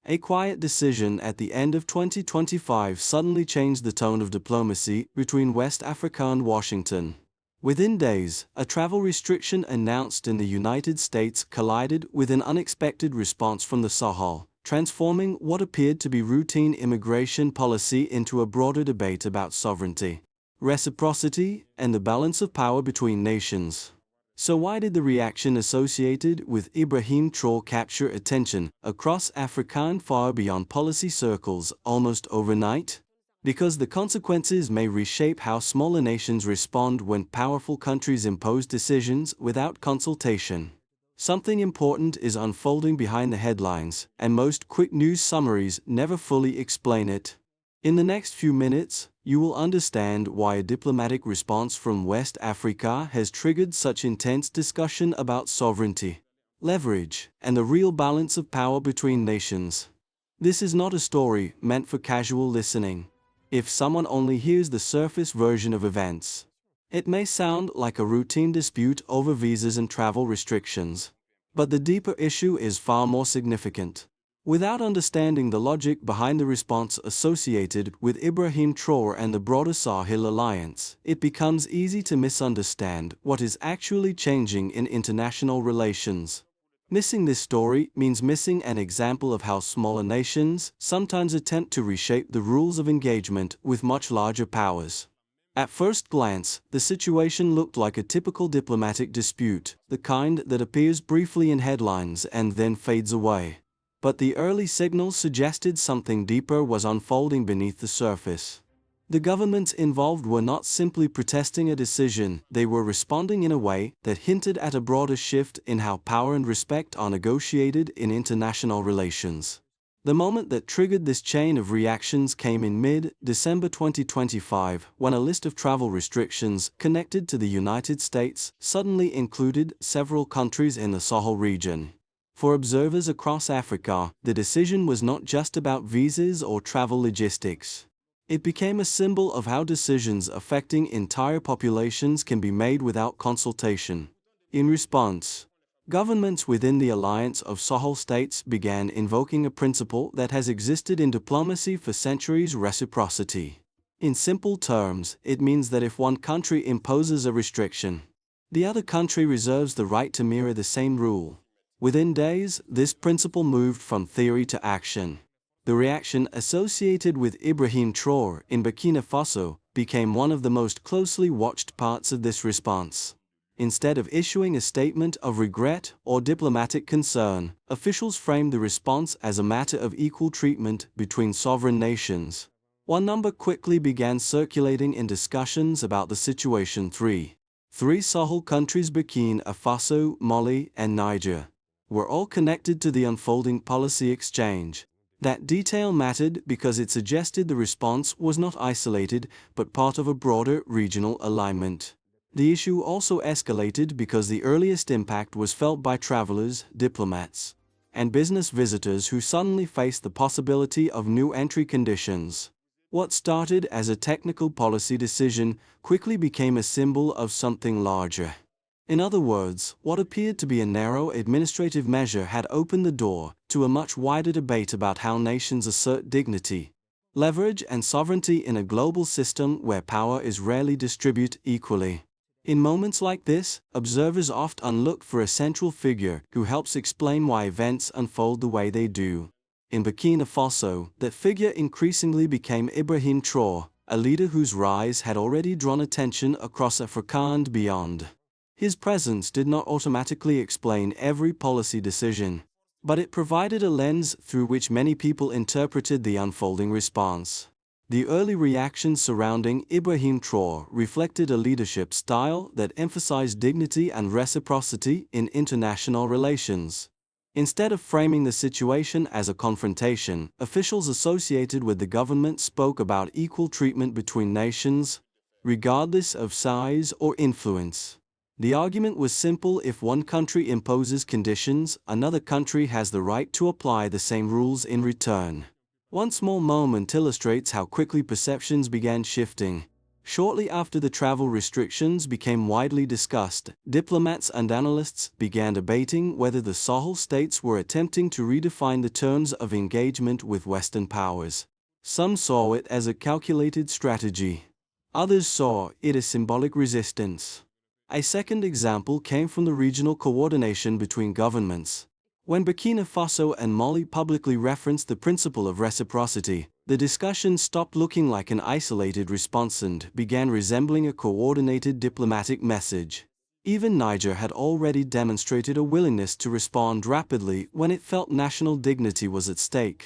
A quiet decision at the end of 2025 suddenly changed the tone of diplomacy between West Africa and Washington. Within days, a travel restriction announced in the United States collided with an unexpected response from the Sahel, transforming what appeared to be routine immigration policy into a broader debate about sovereignty, reciprocity, and the balance of power between nations. So why did the reaction associated with Ibrahim Traoré capture attention across Africa and far beyond policy circles almost overnight? Because the consequences may reshape how smaller nations respond when powerful countries impose decisions without consultation. Something important is unfolding behind the headlines, and most quick news summaries never fully explain it. In the next few minutes, you will understand why a diplomatic response from West Africa has triggered such intense discussion about sovereignty, leverage, and the real balance of power between nations. This is not a story meant for casual listening. If someone only hears the surface version of events, it may sound like a routine dispute over visas and travel restrictions. But the deeper issue is far more significant. Without understanding the logic behind the response associated with Ibrahim Traoré and the broader Sahel alliance, it becomes easy to misunderstand what is actually changing in international relations. Missing this story means missing an example of how smaller nations sometimes attempt to reshape the rules of engagement with much larger powers. At first glance, the situation looked like a typical diplomatic dispute, the kind that appears briefly in headlines and then fades away. But the early signals suggested something deeper was unfolding beneath the surface. The governments involved were not simply protesting a decision, they were responding in a way that hinted at a broader shift in how power and respect are negotiated in international relations. The moment that triggered this chain of reactions came in mid-December 2025, when a list of travel restrictions connected to the United States suddenly included several countries in the Sahel region. For observers across Africa, the decision was not just about visas or travel logistics. It became a symbol of how decisions affecting entire populations can be made without consultation. In response, governments within the alliance of Sahel states began invoking a principle that has existed in diplomacy for centuries: reciprocity. In simple terms, it means that if one country imposes a restriction, the other country reserves the right to mirror the same rule. Within days, this principle moved from theory to action. The reaction associated with Ibrahim Traoré in Burkina Faso became one of the most closely watched parts of this response. Instead of issuing a statement of regret or diplomatic concern, officials framed the response as a matter of equal treatment between sovereign nations. One number quickly began circulating in discussions about the situation: three Sahel countries, Burkina Faso, Mali, and Niger, were all connected to the unfolding policy exchange. That detail mattered because it suggested the response was not isolated but part of a broader regional alignment. The issue also escalated because the earliest impact was felt by travelers, diplomats, and business visitors who suddenly faced the possibility of new entry conditions. What started as a technical policy decision quickly became a symbol of something larger. In other words, what appeared to be a narrow administrative measure had opened the door to a much wider debate about how nations assert dignity, leverage, and sovereignty in a global system where power is rarely distributed equally. In moments like this, observers often look for a central figure who helps explain why events unfold the way they do. In Burkina Faso, that figure increasingly became Ibrahim Traoré, a leader whose rise had already drawn attention across Africa and beyond. His presence did not automatically explain every policy decision, but it provided a lens through which many people interpreted the unfolding response. The early reactions surrounding Ibrahim Traoré reflected a leadership style that emphasized dignity and reciprocity in international relations. Instead of framing the situation as a confrontation, officials associated with the government spoke about equal treatment between nations, regardless of size or influence. The argument was simple: if one country imposes conditions, another country has the right to apply the same rules in return. One small moment illustrates how quickly perceptions began shifting. Shortly after the travel restrictions became widely discussed, diplomats and analysts began debating whether the Sahel states were attempting to redefine the terms of engagement with Western powers. Some saw it as a calculated strategy. Others saw it as symbolic resistance. A second example came from the regional coordination between governments. When Burkina Faso and Mali publicly referenced the principle of reciprocity, the discussion stopped looking like an isolated response and began resembling a coordinated diplomatic message. Even Niger had already demonstrated a willingness to respond rapidly when it felt national dignity was at stake.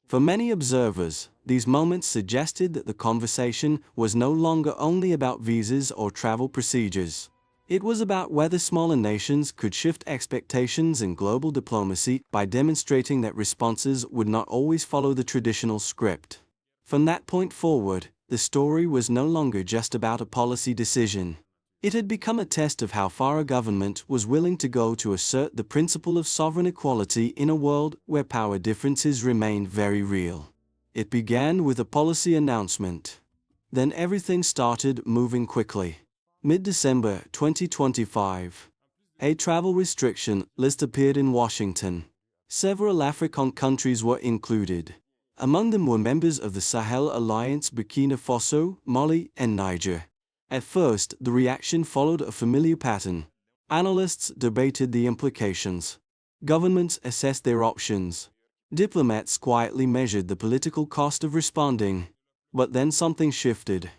For many observers, these moments suggested that the conversation was no longer only about visas or travel procedures. It was about whether smaller nations could shift expectations in global diplomacy by demonstrating that responses would not always follow the traditional script. From that point forward, the story was no longer just about a policy decision. It had become a test of how far a government was willing to go to assert the principle of sovereign equality in a world where power differences remained very real. It began with a policy announcement. Then everything started moving quickly. Mid-December 2025, a travel restriction list appeared in Washington. Several African countries were included. Among them were members of the Sahel Alliance, Burkina Faso, Mali, and Niger. At first, the reaction followed a familiar pattern. Analysts debated the implications. Governments assessed their options. Diplomats quietly measured the political cost of responding. But then something shifted.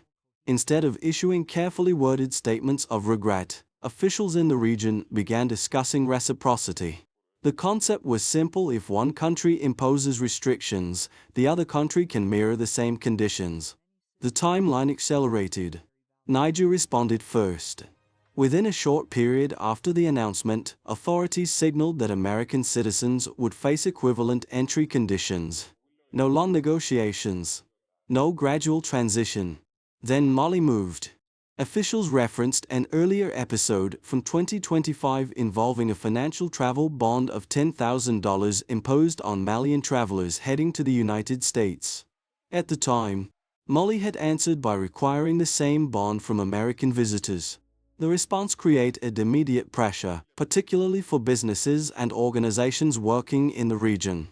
Instead of issuing carefully worded statements of regret, officials in the region began discussing reciprocity. The concept was simple: if one country imposes restrictions, the other country can mirror the same conditions. The timeline accelerated. Niger responded first. Within a short period after the announcement, authorities signaled that American citizens would face equivalent entry conditions. No long negotiations. No gradual transition. Then Mali moved. Officials referenced an earlier episode from 2025 involving a financial travel bond of $10,000 imposed on Malian travelers heading to the United States. At the time, Mali had answered by requiring the same bond from American visitors. The response created immediate pressure, particularly for businesses and organizations working in the region.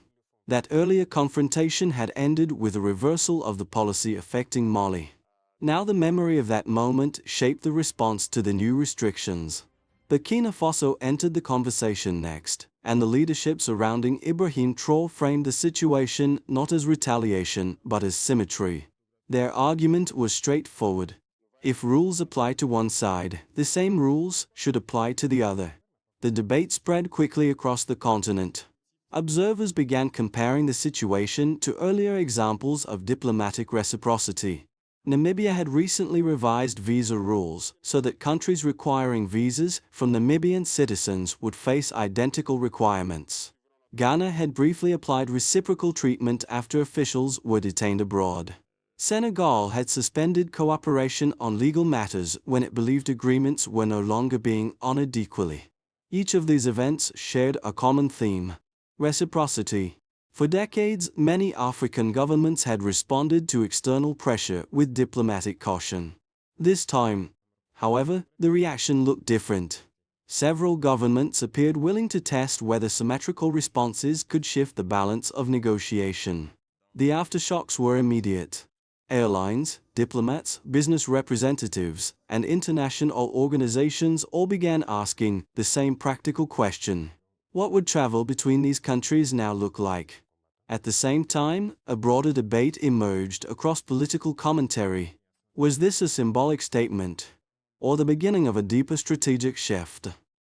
That earlier confrontation had ended with a reversal of the policy affecting Mali. Now the memory of that moment shaped the response to the new restrictions. Burkina Faso entered the conversation next, and the leadership surrounding Ibrahim Traoré framed the situation not as retaliation but as symmetry. Their argument was straightforward. If rules apply to one side, the same rules should apply to the other. The debate spread quickly across the continent. Observers began comparing the situation to earlier examples of diplomatic reciprocity. Namibia had recently revised visa rules so that countries requiring visas from Namibian citizens would face identical requirements. Ghana had briefly applied reciprocal treatment after officials were detained abroad. Senegal had suspended cooperation on legal matters when it believed agreements were no longer being honored equally. Each of these events shared a common theme: reciprocity. For decades, many African governments had responded to external pressure with diplomatic caution. This time, however, the reaction looked different. Several governments appeared willing to test whether symmetrical responses could shift the balance of negotiation. The aftershocks were immediate. Airlines, diplomats, business representatives, and international organizations all began asking the same practical question: what would travel between these countries now look like? At the same time, a broader debate emerged across political commentary. Was this a symbolic statement, or the beginning of a deeper strategic shift?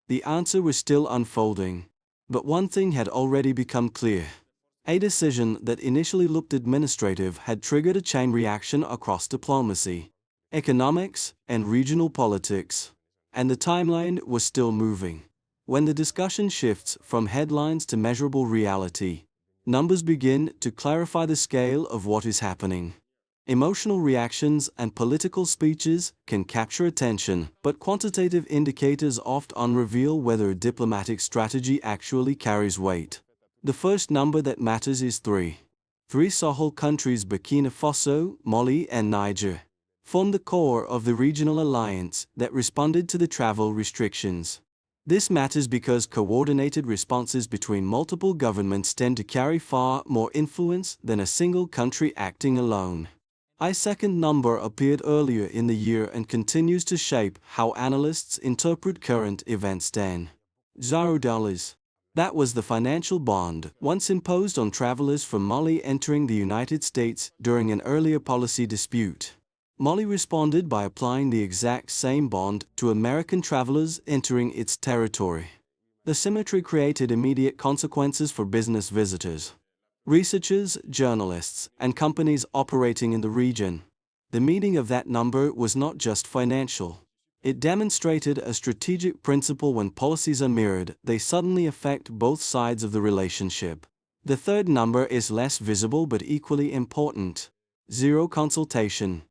The answer was still unfolding. But one thing had already become clear. A decision that initially looked administrative had triggered a chain reaction across diplomacy, economics, and regional politics. And the timeline was still moving. When the discussion shifts from headlines to measurable reality, numbers begin to clarify the scale of what is happening. Emotional reactions and political speeches can capture attention, but quantitative indicators often reveal whether a diplomatic strategy actually carries weight. The first number that matters is 3. 3 Sahel countries: Burkina Faso, Mali, and Niger. formed the core of the regional alliance that responded to the travel restrictions. This matters because coordinated responses between multiple governments tend to carry far more influence than a single country acting alone. A second number appeared earlier in the year and continues to shape how analysts interpret current events. $0. That was the financial bond once imposed on travelers from Mali entering the United States during an earlier policy dispute. Mali responded by applying the exact same bond to American travelers entering its territory. The symmetry created immediate consequences for business visitors, researchers, journalists, and companies operating in the region. The meaning of that number was not just financial. It demonstrated a strategic principle: when policies are mirrored, they suddenly affect both sides of the relationship. The third number is less visible but equally important. Zero consultation.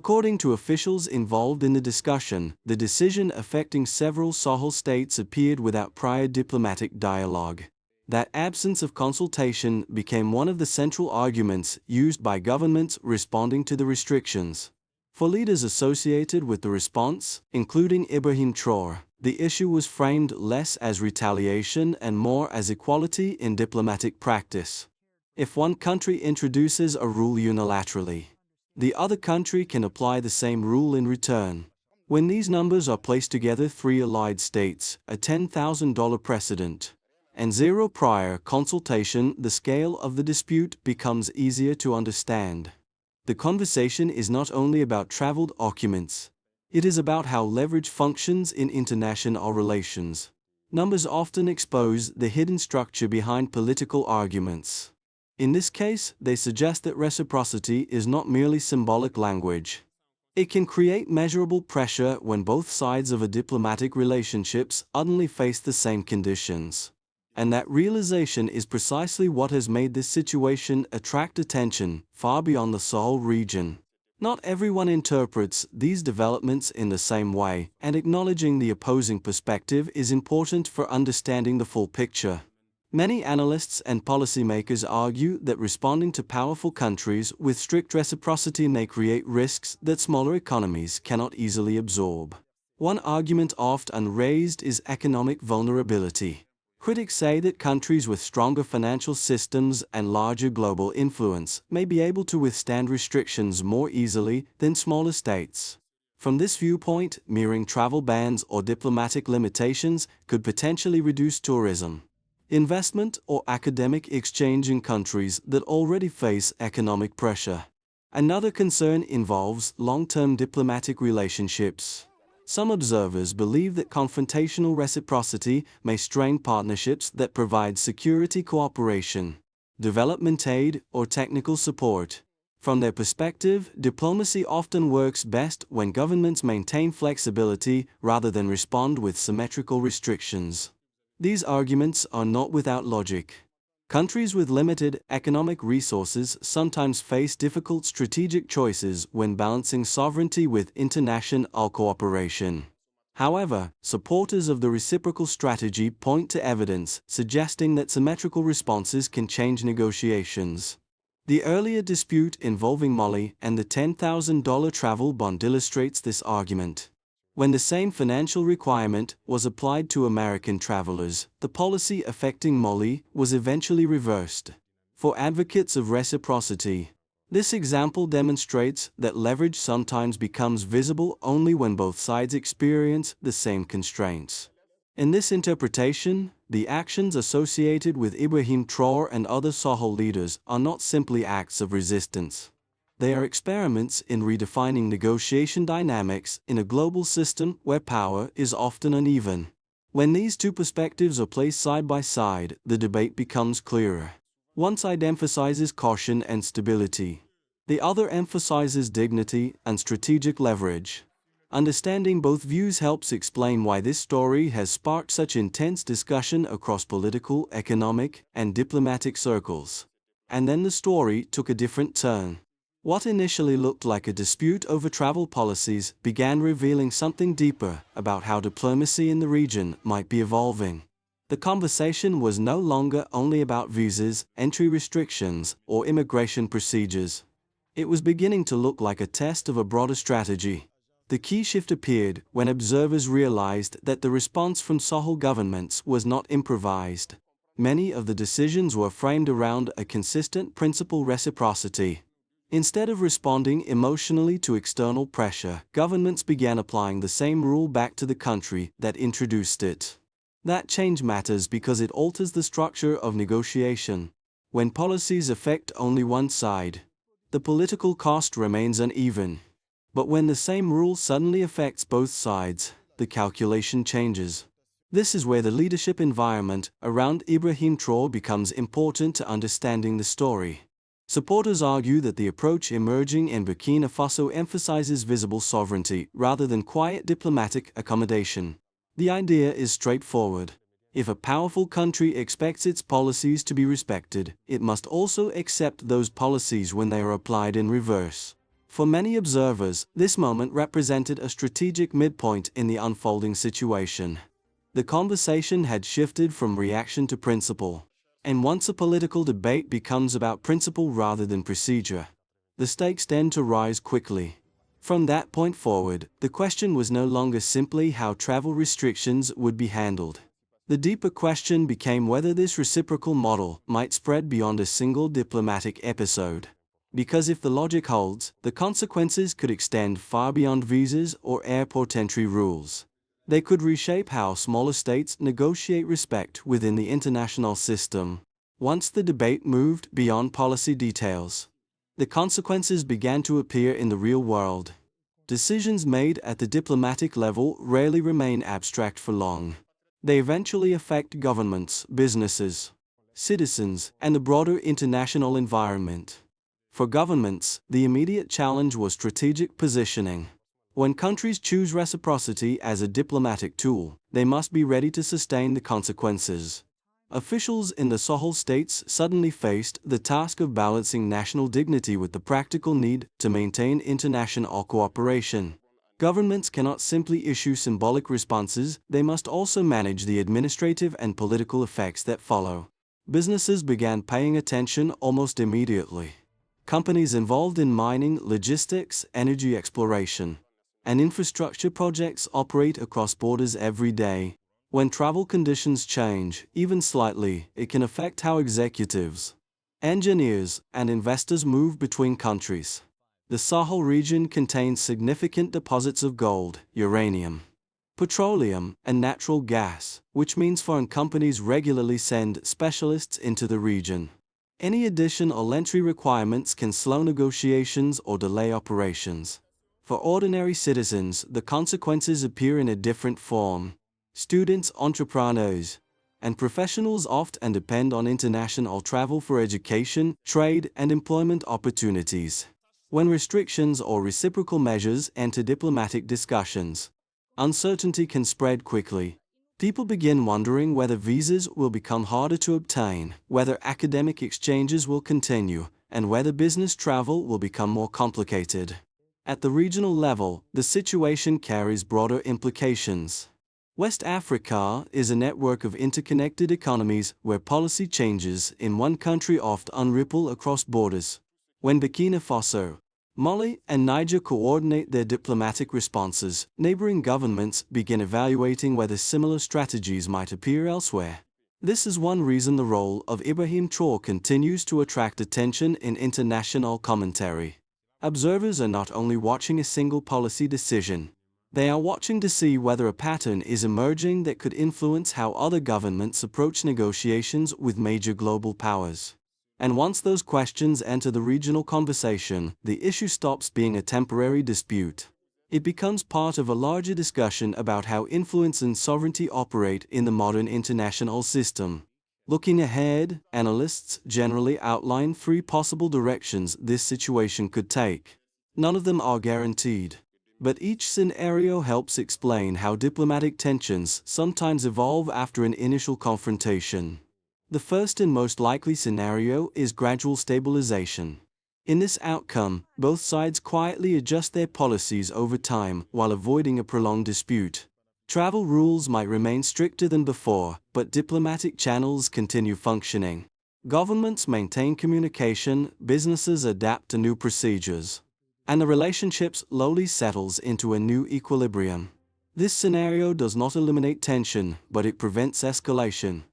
According to officials involved in the discussion, the decision affecting several Sahel states appeared without prior diplomatic dialogue. That absence of consultation became one of the central arguments used by governments responding to the restrictions. For leaders associated with the response, including Ibrahim Traoré, the issue was framed less as retaliation and more as equality in diplomatic practice. If one country introduces a rule unilaterally, the other country can apply the same rule in return. When these numbers are placed together, 3 allied states, a $10,000 precedent, and 0 prior consultation, the scale of the dispute becomes easier to understand. The conversation is not only about traveled documents. It is about how leverage functions in international relations. Numbers often expose the hidden structure behind political arguments. In this case, they suggest that reciprocity is not merely symbolic language. It can create measurable pressure when both sides of a diplomatic relationship suddenly face the same conditions. And that realization is precisely what has made this situation attract attention far beyond the Sahel region. Not everyone interprets these developments in the same way, and acknowledging the opposing perspective is important for understanding the full picture. Many analysts and policymakers argue that responding to powerful countries with strict reciprocity may create risks that smaller economies cannot easily absorb. One argument often raised is economic vulnerability. Critics say that countries with stronger financial systems and larger global influence may be able to withstand restrictions more easily than smaller states. From this viewpoint, mirroring travel bans or diplomatic limitations could potentially reduce tourism, investment, or academic exchange in countries that already face economic pressure. Another concern involves long-term diplomatic relationships. Some observers believe that confrontational reciprocity may strain partnerships that provide security cooperation, development aid, or technical support. From their perspective, diplomacy often works best when governments maintain flexibility rather than respond with symmetrical restrictions. These arguments are not without logic. Countries with limited economic resources sometimes face difficult strategic choices when balancing sovereignty with international cooperation. However, supporters of the reciprocal strategy point to evidence suggesting that symmetrical responses can change negotiations. The earlier dispute involving Mali and the $10,000 travel bond illustrates this argument. When the same financial requirement was applied to American travelers, the policy affecting Mali was eventually reversed. For advocates of reciprocity, this example demonstrates that leverage sometimes becomes visible only when both sides experience the same constraints. In this interpretation, the actions associated with Ibrahim Traoré and other Sahel leaders are not simply acts of resistance. They are experiments in redefining negotiation dynamics in a global system where power is often uneven. When these two perspectives are placed side by side, the debate becomes clearer. One side emphasizes caution and stability. The other emphasizes dignity and strategic leverage. Understanding both views helps explain why this story has sparked such intense discussion across political, economic, and diplomatic circles. And then the story took a different turn. What initially looked like a dispute over travel policies began revealing something deeper about how diplomacy in the region might be evolving. The conversation was no longer only about visas, entry restrictions, or immigration procedures. It was beginning to look like a test of a broader strategy. The key shift appeared when observers realized that the response from Sahel governments was not improvised. Many of the decisions were framed around a consistent principle: reciprocity. Instead of responding emotionally to external pressure, governments began applying the same rule back to the country that introduced it. That change matters because it alters the structure of negotiation. When policies affect only one side, the political cost remains uneven. But when the same rule suddenly affects both sides, the calculation changes. This is where the leadership environment around Ibrahim Traoré becomes important to understanding the story. Supporters argue that the approach emerging in Burkina Faso emphasizes visible sovereignty rather than quiet diplomatic accommodation. The idea is straightforward. If a powerful country expects its policies to be respected, it must also accept those policies when they are applied in reverse. For many observers, this moment represented a strategic midpoint in the unfolding situation. The conversation had shifted from reaction to principle. And once a political debate becomes about principle rather than procedure, the stakes tend to rise quickly. From that point forward, the question was no longer simply how travel restrictions would be handled. The deeper question became whether this reciprocal model might spread beyond a single diplomatic episode. Because if the logic holds, the consequences could extend far beyond visas or airport entry rules. They could reshape how smaller states negotiate respect within the international system. Once the debate moved beyond policy details, the consequences began to appear in the real world. Decisions made at the diplomatic level rarely remain abstract for long. They eventually affect governments, businesses, citizens, and the broader international environment. For governments, the immediate challenge was strategic positioning. When countries choose reciprocity as a diplomatic tool, they must be ready to sustain the consequences. Officials in the Sahel states suddenly faced the task of balancing national dignity with the practical need to maintain international cooperation. Governments cannot simply issue symbolic responses, they must also manage the administrative and political effects that follow. Businesses began paying attention almost immediately. Companies involved in mining, logistics, energy exploration, and infrastructure projects operate across borders every day. When travel conditions change, even slightly, it can affect how executives, engineers, and investors move between countries. The Sahel region contains significant deposits of gold, uranium, petroleum, and natural gas, which means foreign companies regularly send specialists into the region. Any additional entry requirements can slow negotiations or delay operations. For ordinary citizens, the consequences appear in a different form. Students, entrepreneurs, and professionals often depend on international travel for education, trade, and employment opportunities. When restrictions or reciprocal measures enter diplomatic discussions, uncertainty can spread quickly. People begin wondering whether visas will become harder to obtain, whether academic exchanges will continue, and whether business travel will become more complicated. At the regional level, the situation carries broader implications. West Africa is a network of interconnected economies where policy changes in one country often ripple across borders. When Burkina Faso, Mali, and Niger coordinate their diplomatic responses, neighboring governments begin evaluating whether similar strategies might appear elsewhere. This is one reason the role of Ibrahim Traoré continues to attract attention in international commentary. Observers are not only watching a single policy decision, they are watching to see whether a pattern is emerging that could influence how other governments approach negotiations with major global powers. And once those questions enter the regional conversation, the issue stops being a temporary dispute. It becomes part of a larger discussion about how influence and sovereignty operate in the modern international system. Looking ahead, analysts generally outline three possible directions this situation could take. None of them are guaranteed, but each scenario helps explain how diplomatic tensions sometimes evolve after an initial confrontation. The first and most likely scenario is gradual stabilization. In this outcome, both sides quietly adjust their policies over time while avoiding a prolonged dispute. Travel rules might remain stricter than before, but diplomatic channels continue functioning. Governments maintain communication, businesses adapt to new procedures, and the relationship slowly settles into a new equilibrium. This scenario does not eliminate tension, but it prevents escalation.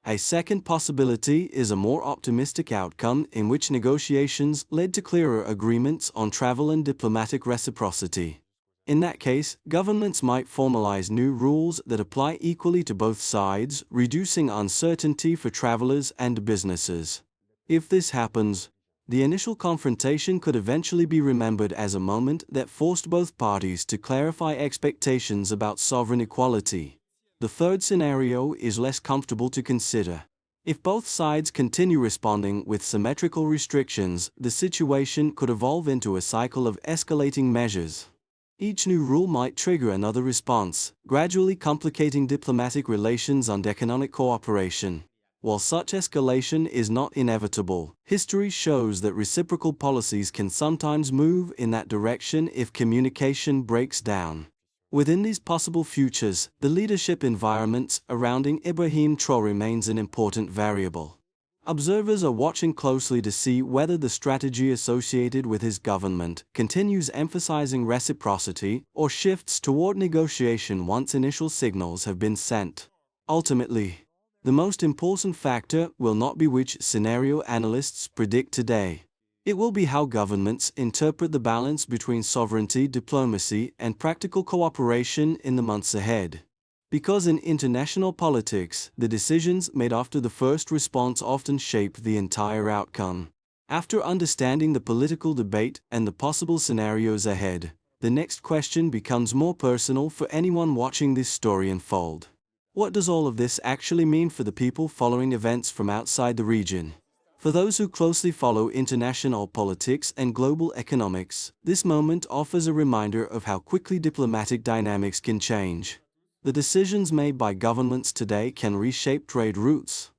A second possibility is a more optimistic outcome in which negotiations led to clearer agreements on travel and diplomatic reciprocity. In that case, governments might formalize new rules that apply equally to both sides, reducing uncertainty for travelers and businesses. If this happens, the initial confrontation could eventually be remembered as a moment that forced both parties to clarify expectations about sovereign equality. The third scenario is less comfortable to consider. If both sides continue responding with symmetrical restrictions, the situation could evolve into a cycle of escalating measures. Each new rule might trigger another response, gradually complicating diplomatic relations and economic cooperation. While such escalation is not inevitable, history shows that reciprocal policies can sometimes move in that direction if communication breaks down. Within these possible futures, the leadership environment surrounding Ibrahim Traoré remains an important variable. Observers are watching closely to see whether the strategy associated with his government continues emphasizing reciprocity or shifts toward negotiation once initial signals have been sent. Ultimately, the most important factor will not be which scenario analysts predict today. It will be how governments interpret the balance between sovereignty, diplomacy, and practical cooperation in the months ahead. Because in international politics, the decisions made after the first response often shape the entire outcome. After understanding the political debate and the possible scenarios ahead, the next question becomes more personal for anyone watching this story unfold. What does all of this actually mean for the people following events from outside the region? For those who closely follow international politics and global economics, this moment offers a reminder of how quickly diplomatic dynamics can change. The decisions made by governments today can reshape trade routes,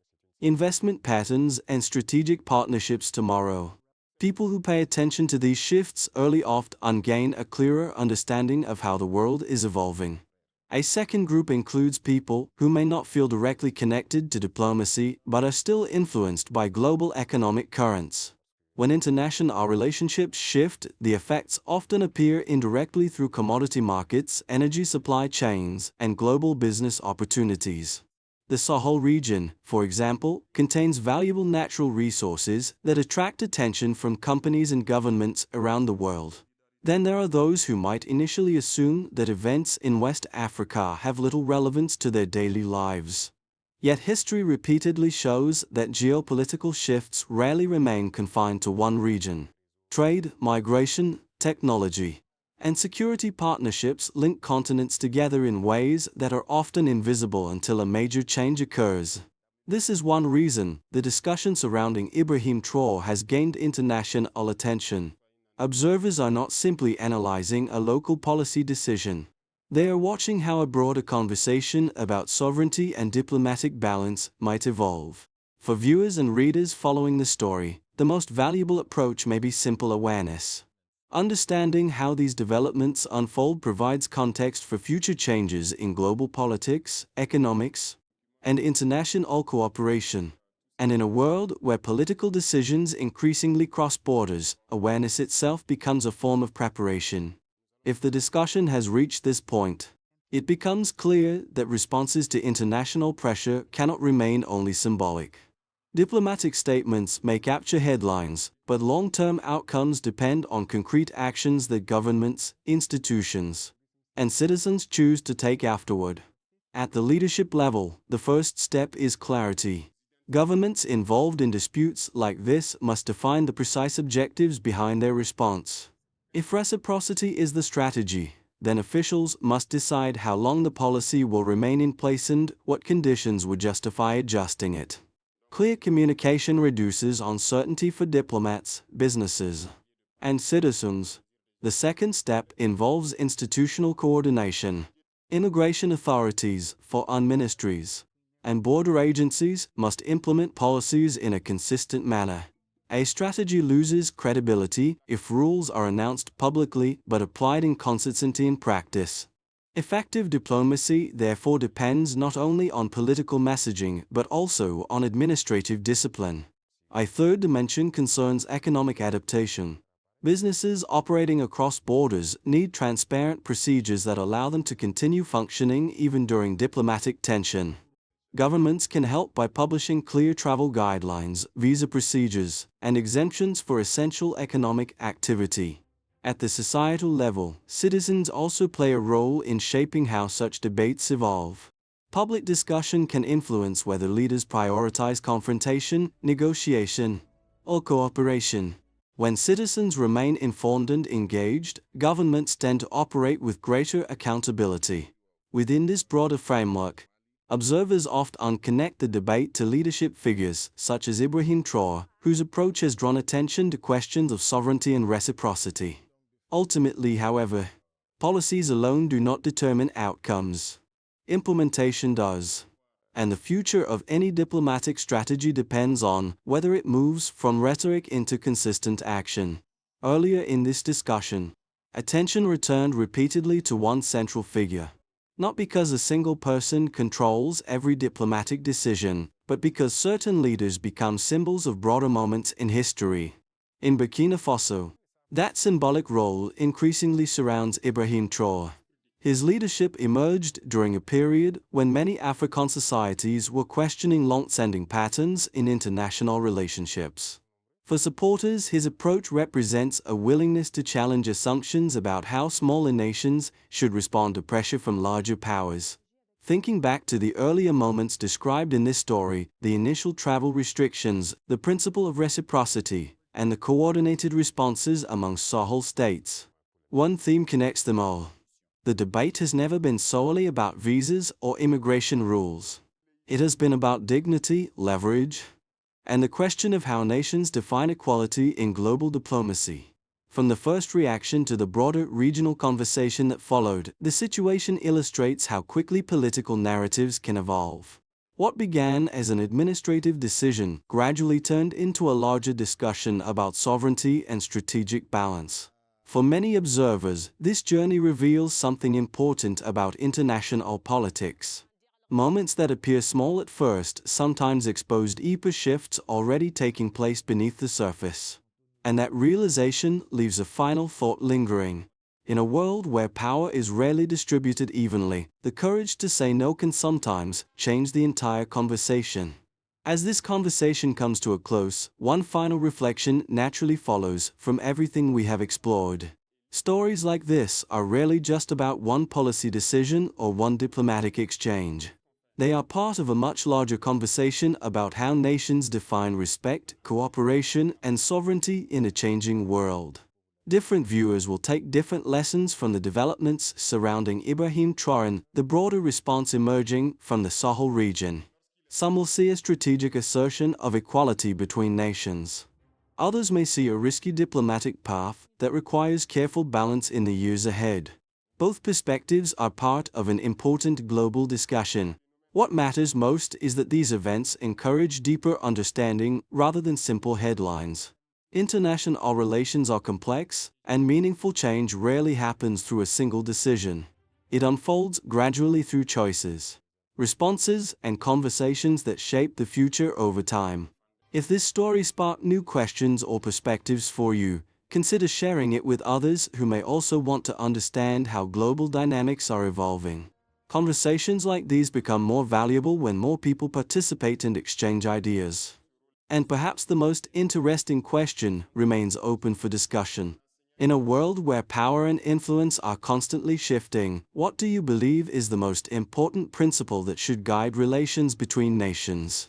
investment patterns, and strategic partnerships tomorrow. People who pay attention to these shifts early often gain a clearer understanding of how the world is evolving. A second group includes people who may not feel directly connected to diplomacy but are still influenced by global economic currents. When international relationships shift, the effects often appear indirectly through commodity markets, energy supply chains, and global business opportunities. The Sahel region, for example, contains valuable natural resources that attract attention from companies and governments around the world. Then there are those who might initially assume that events in West Africa have little relevance to their daily lives. Yet history repeatedly shows that geopolitical shifts rarely remain confined to one region. Trade, migration, technology, and security partnerships link continents together in ways that are often invisible until a major change occurs. This is one reason the discussion surrounding Ibrahim Traoré has gained international attention. Observers are not simply analyzing a local policy decision. They are watching how a broader conversation about sovereignty and diplomatic balance might evolve. For viewers and readers following the story, the most valuable approach may be simple awareness. Understanding how these developments unfold provides context for future changes in global politics, economics, and international cooperation. And in a world where political decisions increasingly cross borders, awareness itself becomes a form of preparation. If the discussion has reached this point, it becomes clear that responses to international pressure cannot remain only symbolic. Diplomatic statements may capture headlines, but long-term outcomes depend on concrete actions that governments, institutions, and citizens choose to take afterward. At the leadership level, the first step is clarity. Governments involved in disputes like this must define the precise objectives behind their response. If reciprocity is the strategy, then officials must decide how long the policy will remain in place and what conditions would justify adjusting it. Clear communication reduces uncertainty for diplomats, businesses, and citizens. The second step involves institutional coordination. Immigration authorities, foreign ministries, and border agencies must implement policies in a consistent manner. A strategy loses credibility if rules are announced publicly but applied inconsistently in practice. Effective diplomacy therefore depends not only on political messaging but also on administrative discipline. A third dimension concerns economic adaptation. Businesses operating across borders need transparent procedures that allow them to continue functioning even during diplomatic tension. Governments can help by publishing clear travel guidelines, visa procedures, and exemptions for essential economic activity. At the societal level, citizens also play a role in shaping how such debates evolve. Public discussion can influence whether leaders prioritize confrontation, negotiation, or cooperation. When citizens remain informed and engaged, governments tend to operate with greater accountability. Within this broader framework, observers often connect the debate to leadership figures such as Ibrahim Traoré, whose approach has drawn attention to questions of sovereignty and reciprocity. Ultimately, however, policies alone do not determine outcomes. Implementation does. And the future of any diplomatic strategy depends on whether it moves from rhetoric into consistent action. Earlier in this discussion, attention returned repeatedly to one central figure. Not because a single person controls every diplomatic decision, but because certain leaders become symbols of broader moments in history. In Burkina Faso, that symbolic role increasingly surrounds Ibrahim Traoré. His leadership emerged during a period when many African societies were questioning long-standing patterns in international relationships. For supporters, his approach represents a willingness to challenge assumptions about how smaller nations should respond to pressure from larger powers. Thinking back to the earlier moments described in this story, the initial travel restrictions, the principle of reciprocity, and the coordinated responses among Sahel states, one theme connects them all. The debate has never been solely about visas or immigration rules. It has been about dignity, leverage, and the question of how nations define equality in global diplomacy. From the first reaction to the broader regional conversation that followed, the situation illustrates how quickly political narratives can evolve. What began as an administrative decision gradually turned into a larger discussion about sovereignty and strategic balance. For many observers, this journey reveals something important about international politics. Moments that appear small at first sometimes expose deeper shifts already taking place beneath the surface. And that realization leaves a final thought lingering. In a world where power is rarely distributed evenly, the courage to say no can sometimes change the entire conversation. As this conversation comes to a close, one final reflection naturally follows from everything we have explored. Stories like this are rarely just about one policy decision or one diplomatic exchange. They are part of a much larger conversation about how nations define respect, cooperation, and sovereignty in a changing world. Different viewers will take different lessons from the developments surrounding Ibrahim Traoré, the broader response emerging from the Sahel region. Some will see a strategic assertion of equality between nations. Others may see a risky diplomatic path that requires careful balance in the years ahead. Both perspectives are part of an important global discussion. What matters most is that these events encourage deeper understanding rather than simple headlines. International relations are complex, and meaningful change rarely happens through a single decision. It unfolds gradually through choices, responses, and conversations that shape the future over time. If this story sparked new questions or perspectives for you, consider sharing it with others who may also want to understand how global dynamics are evolving. Conversations like these become more valuable when more people participate and exchange ideas. And perhaps the most interesting question remains open for discussion. In a world where power and influence are constantly shifting, what do you believe is the most important principle that should guide relations between nations?